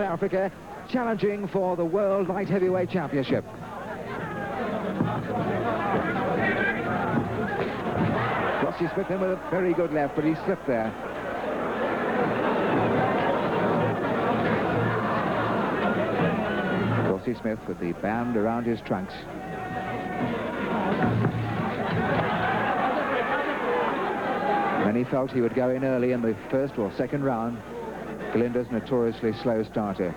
Africa, challenging for the World Light Heavyweight Championship. Kosie Smith in with a very good left, but he slipped there. Kosie Smith with the band around his trunks. Many felt he would go in early in the first or second round. Galindez, notoriously slow starter.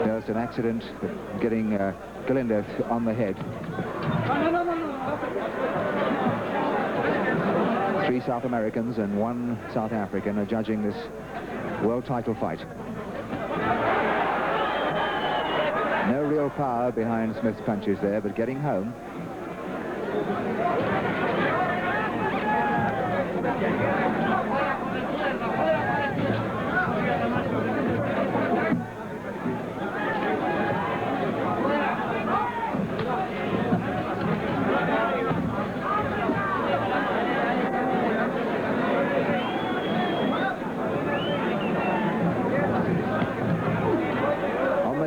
There's an accident getting Galindez on the head. 3 South Americans and 1 South African are judging this world title fight. No real power behind Smith's punches there, but getting home.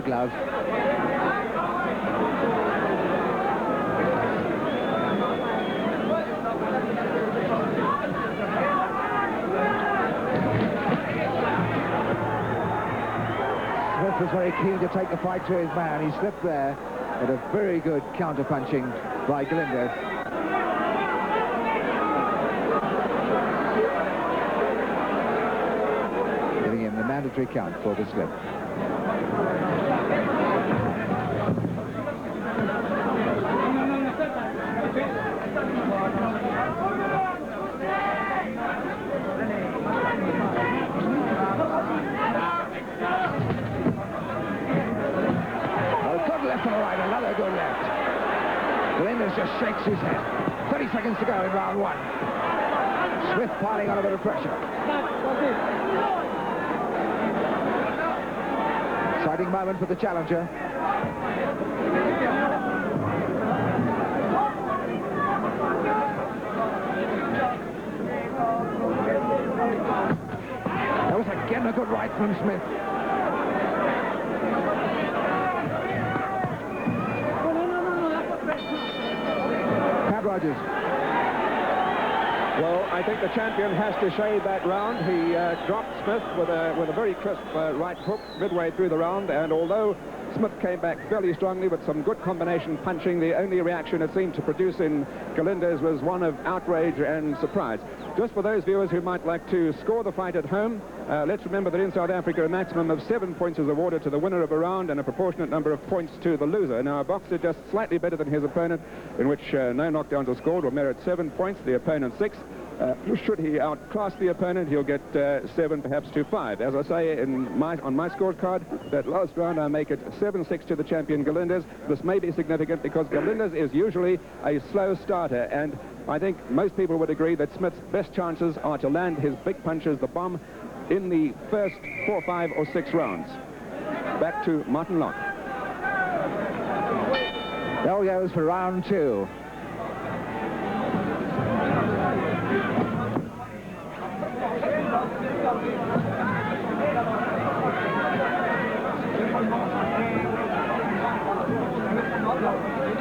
Glove. Smith was very keen to take the fight to his man. He slipped there, but a very good counter-punching by Galindez. Giving him the mandatory count for the slip. Another good left. Galindez just shakes his head. 30 seconds to go in round 1. Smith piling on a bit of pressure. Exciting moment for the challenger. That was again a good right from Smith. Rogers. Well, I think the champion has to shade that round. He dropped Smith with a very crisp right hook midway through the round, and although Smith came back fairly strongly with some good combination punching, the only reaction it seemed to produce in Galindez was one of outrage and surprise. Just for those viewers who might like to score the fight at home, let's remember that in South Africa a maximum of 7 points is awarded to the winner of a round and a proportionate number of points to the loser. Now, a boxer just slightly better than his opponent, in which no knockdowns are scored, will merit 7 points, the opponent 6. Should he outclass the opponent, he'll get 7, perhaps to 5. As I say on my scorecard, that last round I make it 7-6 to the champion Galindez. This may be significant because Galindez is usually a slow starter, and I think most people would agree that Smith's best chances are to land his big punches, the bomb, in the first 4, 5, or 6 rounds. Back to Martin Locke. Bell goes for round 2.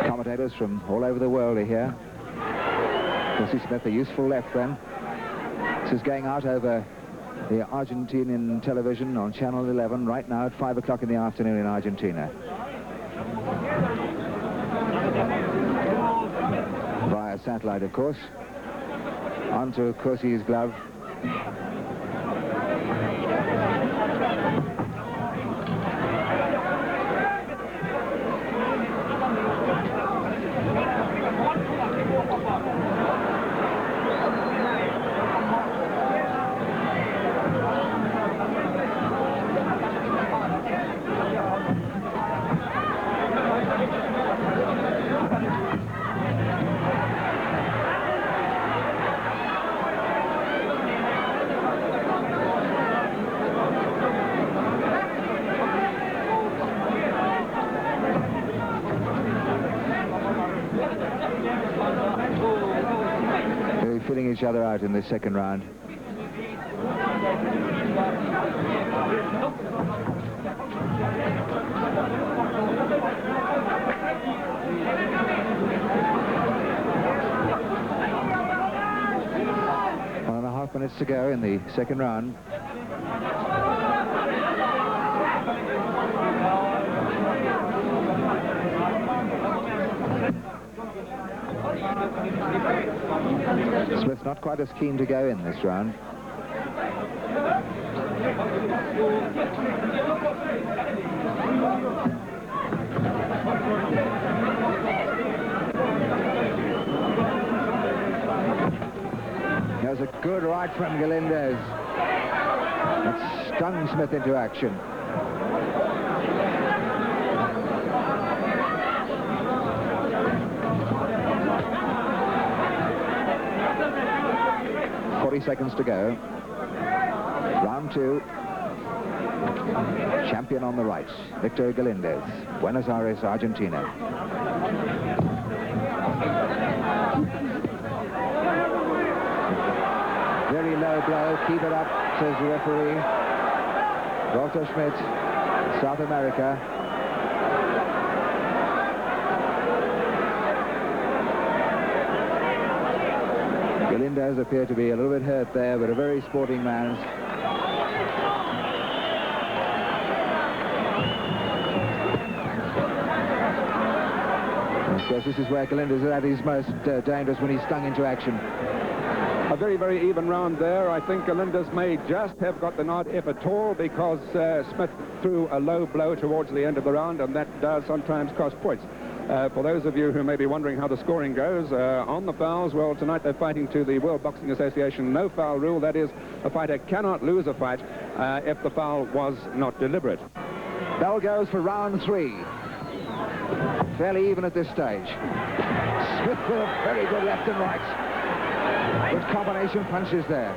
Commentators from all over the world are here. Kosie Smith, a useful left then. This is going out over the Argentinian television on Channel 11 right now at 5 o'clock in the afternoon in Argentina. Via satellite, of course. Onto Kosie's glove. feeling each other out in this second round. Minutes to go in the second round. Smith's not quite as keen to go in this round. There's a good right from Galindez. It stung Smith into action. Seconds to go. Round 2. Champion on the right, Victor Galindez, Buenos Aires, Argentina. Very low blow. Keep it up, says the referee. Walter Schmidt, South America. Galindez appeared to be a little bit hurt there, but a very sporting man. Of course, this is where Galindez is at his most dangerous, when he's stung into action. A very, very even round there. I think Galindez may just have got the nod, if at all, because Smith threw a low blow towards the end of the round, and that does sometimes cost points. For those of you who may be wondering how the scoring goes, on the fouls, well, tonight they're fighting to the World Boxing Association no foul rule. That is, a fighter cannot lose a fight if the foul was not deliberate. Bell goes for round 3. Fairly even at this stage. Smith with a very good left and right. Good combination punches there.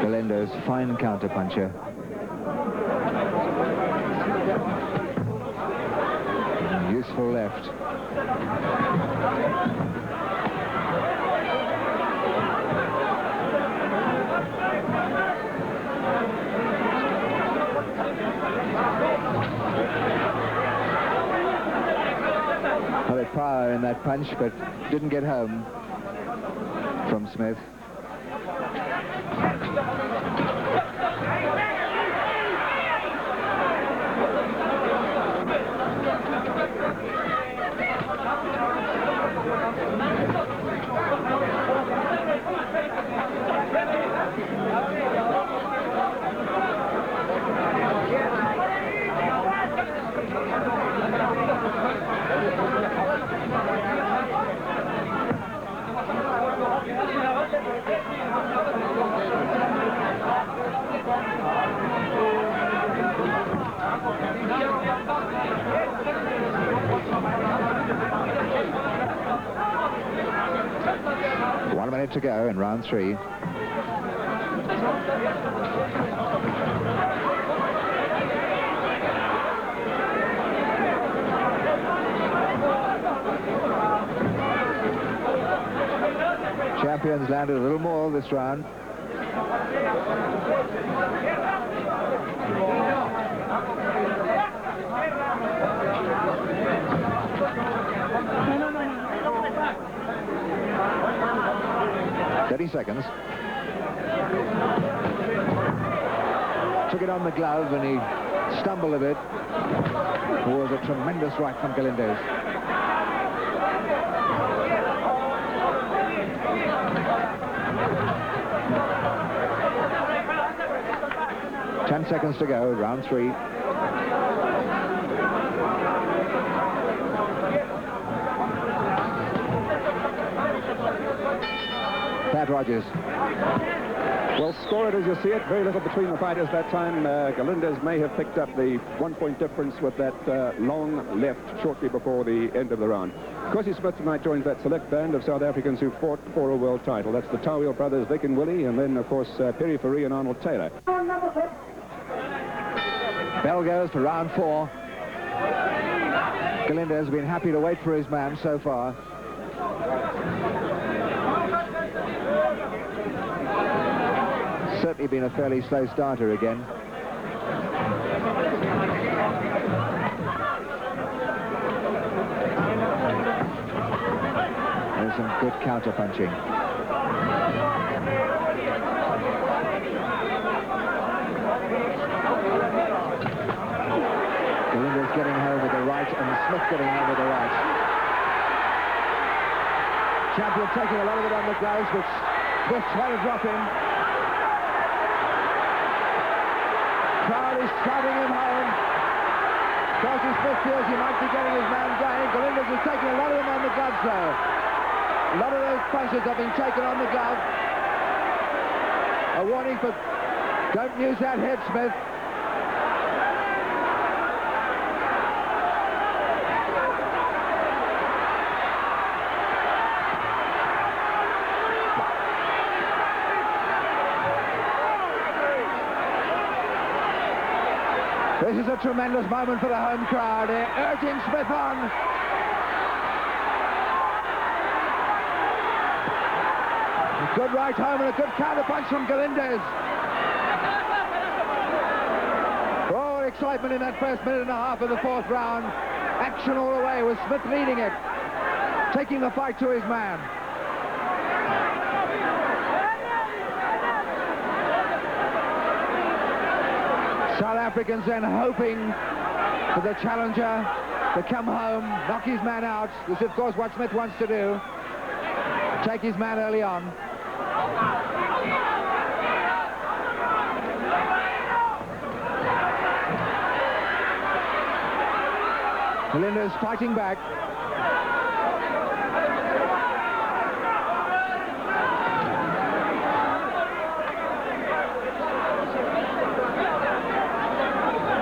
Galindez, fine counter-puncher. Useful left. Well, there's power in that punch, but didn't get home from Smith. To go in round 3. Champions landed a little more this round. Seconds. Took it on the glove and he stumbled a bit. It was a tremendous right from Galindez. Ten seconds to go, round 3. Pat Rogers. Well, score it as you see it. Very little between the fighters that time. Galindez may have picked up the 1-point difference with that long left shortly before the end of the round. Kosie Smith tonight joins that select band of South Africans who fought for a world title. That's the Tawil brothers, Vic and Willie, and then, of course, Perry Faree and Arnold Taylor. Bell goes for round 4. Galindez has been happy to wait for his man so far. Certainly been a fairly slow starter again. There's some good counter-punching. Galindez getting home with the right and Smith getting home with the right. Champion taking a lot of it on the gloves, which Smith trying to drop him. Crowd is shouting him home. Kosie Smith feels he might be getting his man going. Galindez is taking a lot of them on the gloves, though. A lot of those punches have been taken on the glove. A warning for don't use that head, Smith. This is a tremendous moment for the home crowd. They're urging Smith on. A good right home and a good counter punch from Galindez. Oh, excitement in that first minute and a half of the 4th round. Action all the way with Smith leading it, taking the fight to his man. South Africans then hoping for the challenger to come home, knock his man out. This is, of course, what Smith wants to do. Take his man early on. Galindez fighting back.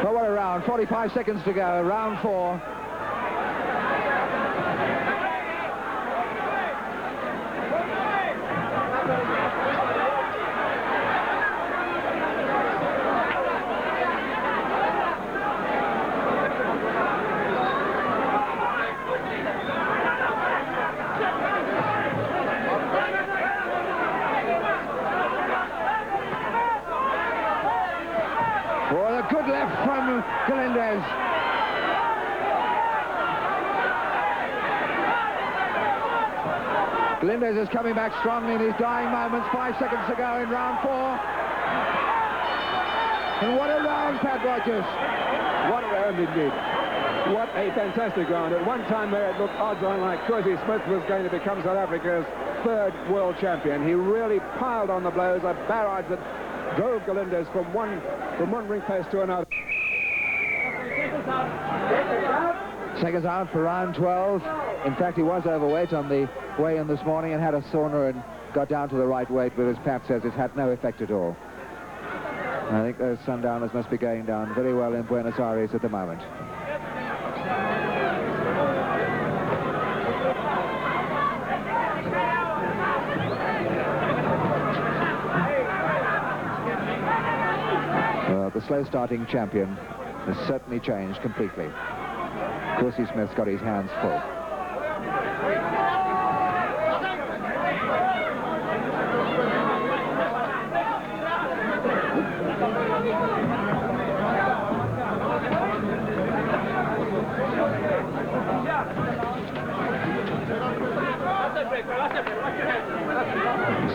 But what a round. 45 seconds to go. Round 4. Good left from Galindez. Galindez is coming back strongly in his dying moments. 5 seconds to go in round 4. And what a round, Pat Rogers. What a round indeed. What a fantastic round. At one time there it looked odds on like Kosie Smith was going to become South Africa's 3rd world champion. He really piled on the blows, a barrage that drove Galindez from one ring post to another. Seconds out for round 12. In fact, he was overweight on the way in this morning and had a sauna and got down to the right weight, but as Pat says, it had no effect at all. I think those sundowners must be going down very well in Buenos Aires at the moment. The slow-starting champion has certainly changed completely. Kosie Smith's got his hands full.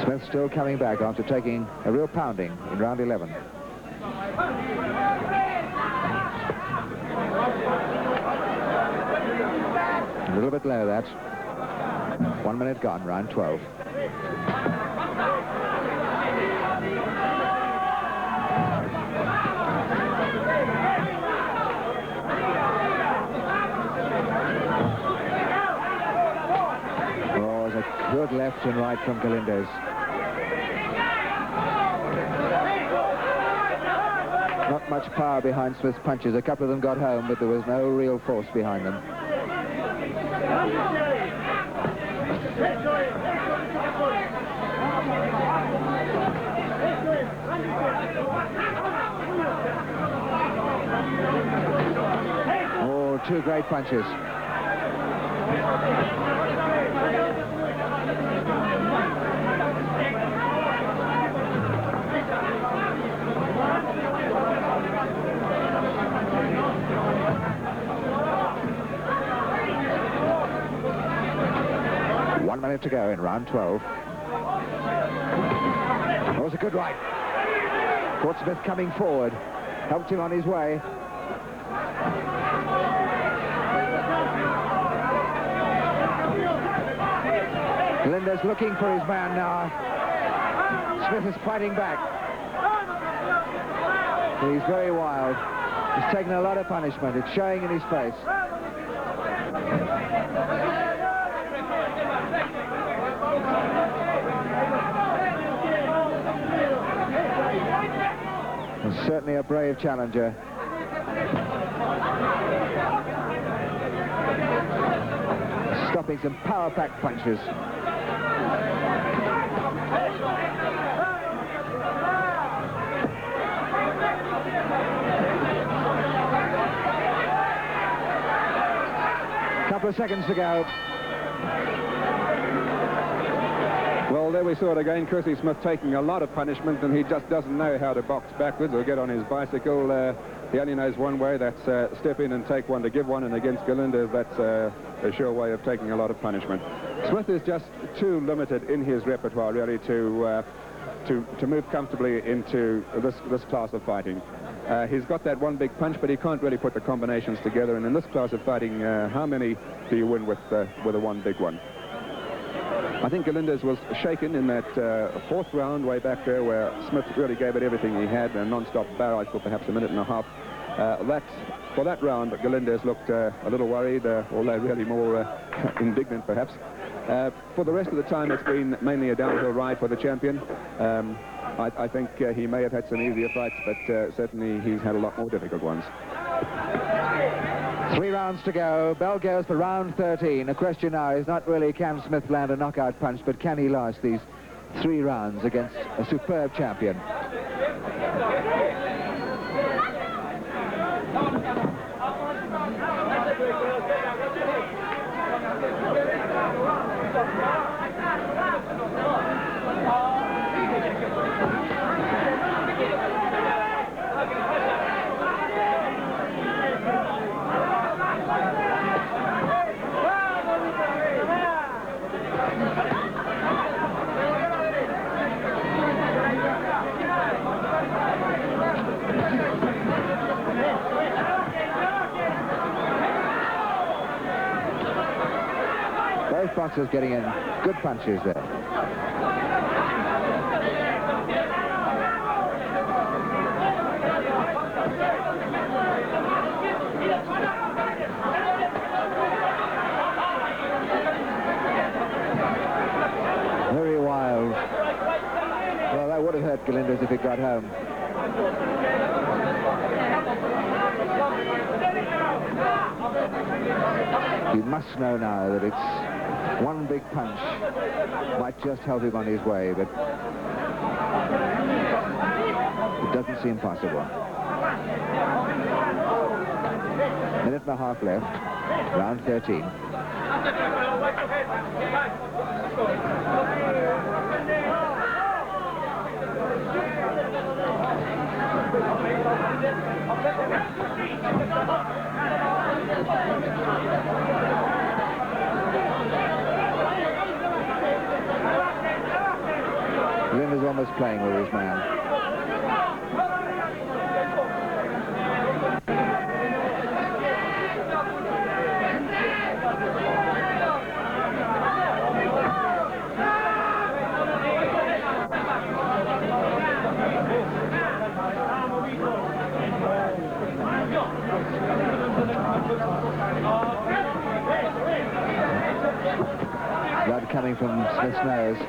Smith still coming back after taking a real pounding in round 11. A little bit low, that. 1 minute gone, round 12. Oh, there's a Good left and right from Galindez. Not much power behind Smith's punches. A couple of them got home, but there was no real force behind them. Oh, two great punches. One minute to go in round 12. That was a good right. Caught Smith coming forward. Helped him on his way. Galindez looking for his man now. Smith is fighting back. He's very wild. He's taken a lot of punishment. It's showing in his face. And certainly a brave challenger. Stopping some power-packed punches. Couple of seconds to go. Well, there we saw it again. Kosie Smith taking a lot of punishment, and he just doesn't know how to box backwards or get on his bicycle. He only knows one way. That's step in and take one to give one, and against Galindez, that's a sure way of taking a lot of punishment. Smith is just too limited in his repertoire, really, to move comfortably into this class of fighting. He's got that one big punch, but he can't really put the combinations together. And in this class of fighting, how many do you win with a one big one? I think Galindez was shaken in that fourth round way back there, where Smith really gave it everything he had, a non-stop barrage for perhaps a minute and a half. For that round, Galindez looked a little worried, although really more indignant perhaps. For the rest of the time, it's been mainly a downhill ride for the champion. I think he may have had some easier fights, but certainly he's had a lot more difficult ones. 3 rounds to go. Bell goes for round 13. The question now is not really can Smith land a knockout punch, but can he last these 3 rounds against a superb champion? Both boxers getting in good punches there. Very wild. Well, that would have hurt Galindez if it got home. You must know now that it's one big punch might just help him on his way, but it doesn't seem possible. Minute and a half left, round 13. Galindez almost playing with his man. coming from Smith's nose.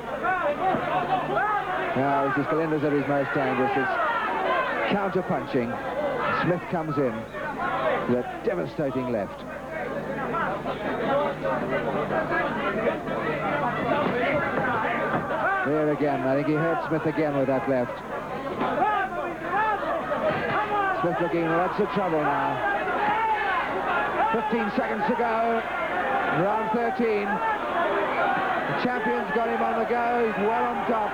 Now, this is Galindez at his most dangerous. It's counter-punching. Smith comes in with a devastating left. There again, I think he hurt Smith again with that left. Smith looking in lots of trouble now. 15 seconds to go. Round 13. The champion's got him on the go. He's well on top.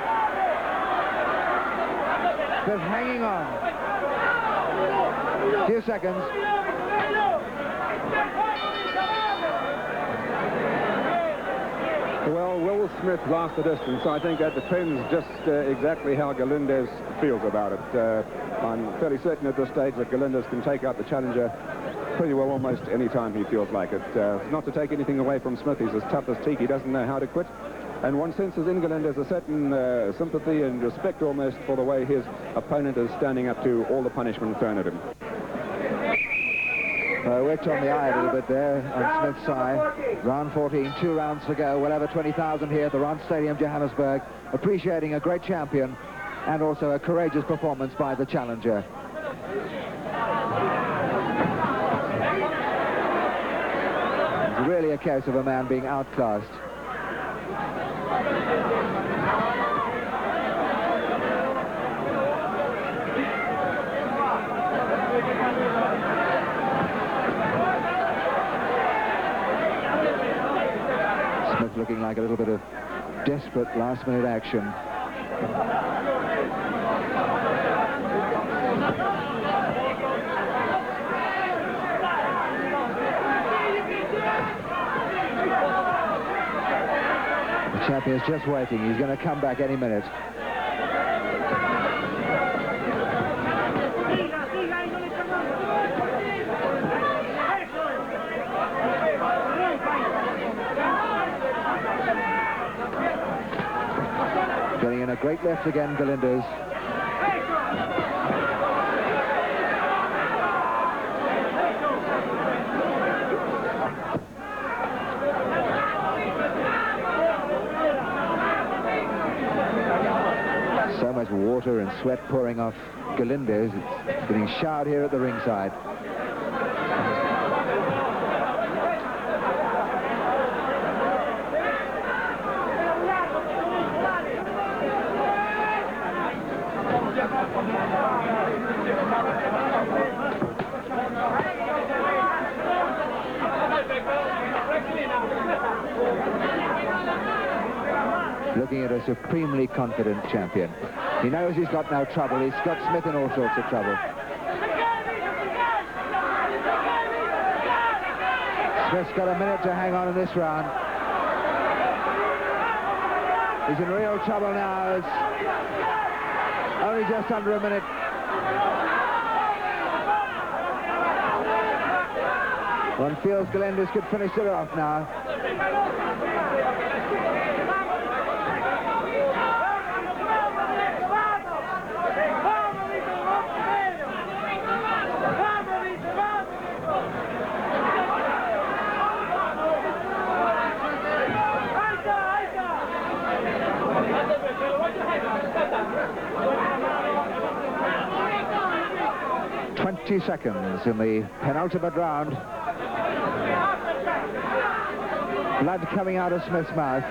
Smith hanging on. A few seconds. Well, will Smith last the distance? I think that depends just exactly how Galindez feels about it. I'm fairly certain at this stage that Galindez can take out the challenger pretty well almost any time he feels like it. Not to take anything away from Smith, he's as tough as teak. He doesn't know how to quit. And one senses in Galindez a certain sympathy and respect almost for the way his opponent is standing up to all the punishment thrown at him. Worked on the eye a little bit there on Smith's side. Round 14, 2 rounds to go. Well over 20,000 here at the Ron Stadium, Johannesburg, appreciating a great champion and also a courageous performance by the challenger. It's really a case of a man being outclassed. Looking like a little bit of desperate last-minute action. The champion's just waiting. He's going to come back any minute. Getting in a great left again, Galindez. So much water and sweat pouring off Galindez. It's getting showered here at the ringside. Looking at a supremely confident champion. He knows he's got no trouble. He's got Smith in all sorts of trouble. Smith's got a minute to hang on in this round. He's in real trouble now. It's only just under a minute. One feels Galindez could finish it off now. Seconds in the penultimate round. Blood coming out of Smith's mouth.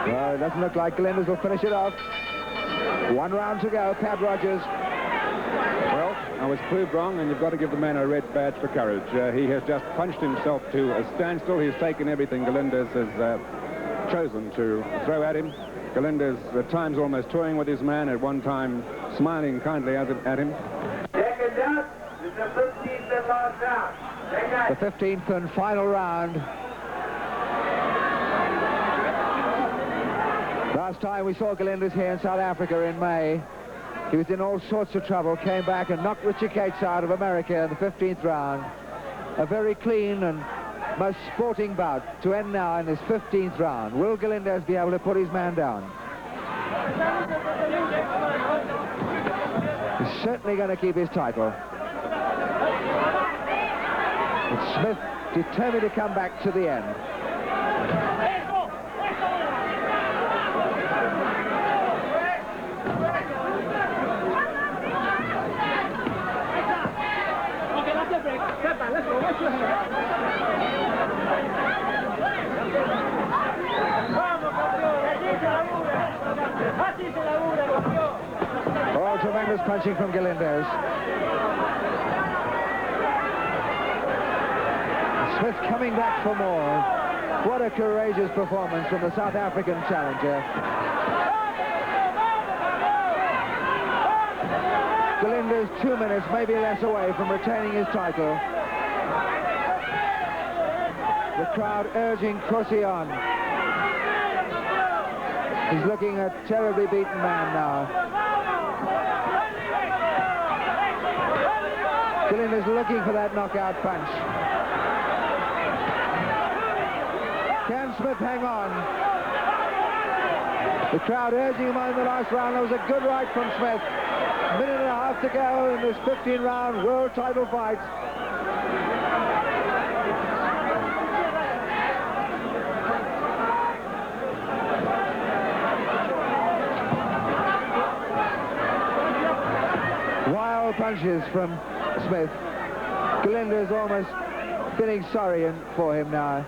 Well, it doesn't look like Galindez will finish it off. 1 round to go, Pat Rogers. Well, I was proved wrong, and you've got to give the man a red badge for courage. He has just punched himself to a standstill. He's taken everything Galindez has chosen to throw at him. Galindez at times almost toying with his man, at one time smiling kindly at him. The 15th and final round. Last time we saw Galindez here in South Africa in May. He was in all sorts of trouble, came back and knocked Richard Cates out of America in the 15th round. A very clean and most sporting bout to end now in this 15th round. Will Galindez be able to put his man down? certainly going to keep his title. But Smith determined to come back to the end. Oh, tremendous punching from Galindez. Smith coming back for more. What a courageous performance from the South African challenger. Galindez 2 minutes, maybe less away from retaining his title. The crowd urging Kosie on. He's looking a terribly beaten man now. Galindez looking for that knockout punch. Can Smith hang on? The crowd urging him on in the last round. That was a good right from Smith. A minute and a half to go in this 15-round world title fight. Wild punches from Smith. Galindez almost feeling sorry for him now.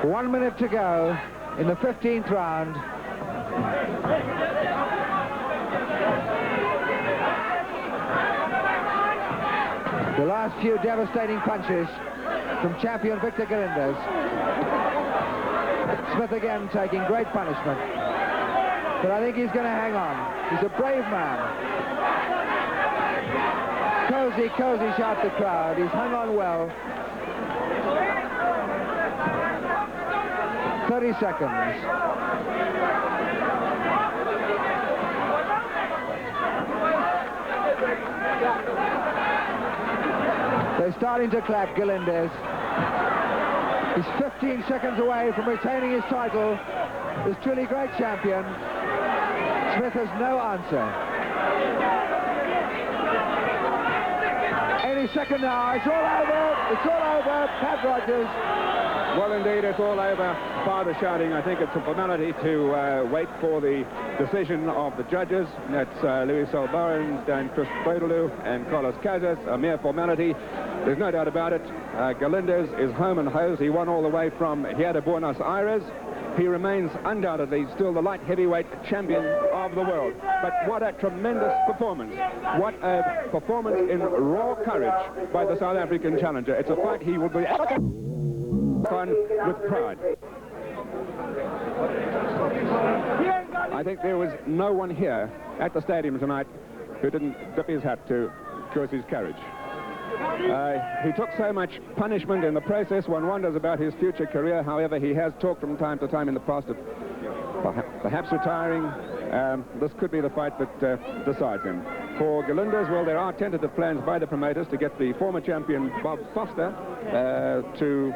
One minute to go in the 15th round. The last few devastating punches from champion Victor Galindez. Smith again taking great punishment. But I think he's going to hang on. He's a brave man. Kosie shot the crowd. He's hung on well. 30 seconds. They're starting to clap Galindez. He's 15 seconds away from retaining his title. This truly great champion. Smith has no answer. Any second now. It's all over. It's all over. Pat Rogers. Well, indeed, it's all over. Father shouting. I think it's a formality to wait for the decision of the judges. That's Louis Solbaran, Dan Chris Bredelu, and Carlos Casas. A mere formality. There's no doubt about it. Galindez is home and hose. He won all the way from here to Buenos Aires. He remains undoubtedly still the light heavyweight champion of the world. But what a tremendous performance. What a performance in raw courage by the South African challenger. It's a fight he will be fun with pride. I think there was no one here at the stadium tonight who didn't dip his hat to Kosie's courage. He took so much punishment in the process, one wonders about his future career. However, he has talked from time to time in the past of perhaps retiring. This could be the fight that decides him. For Galindez, well, there are tentative plans by the promoters to get the former champion Bob Foster to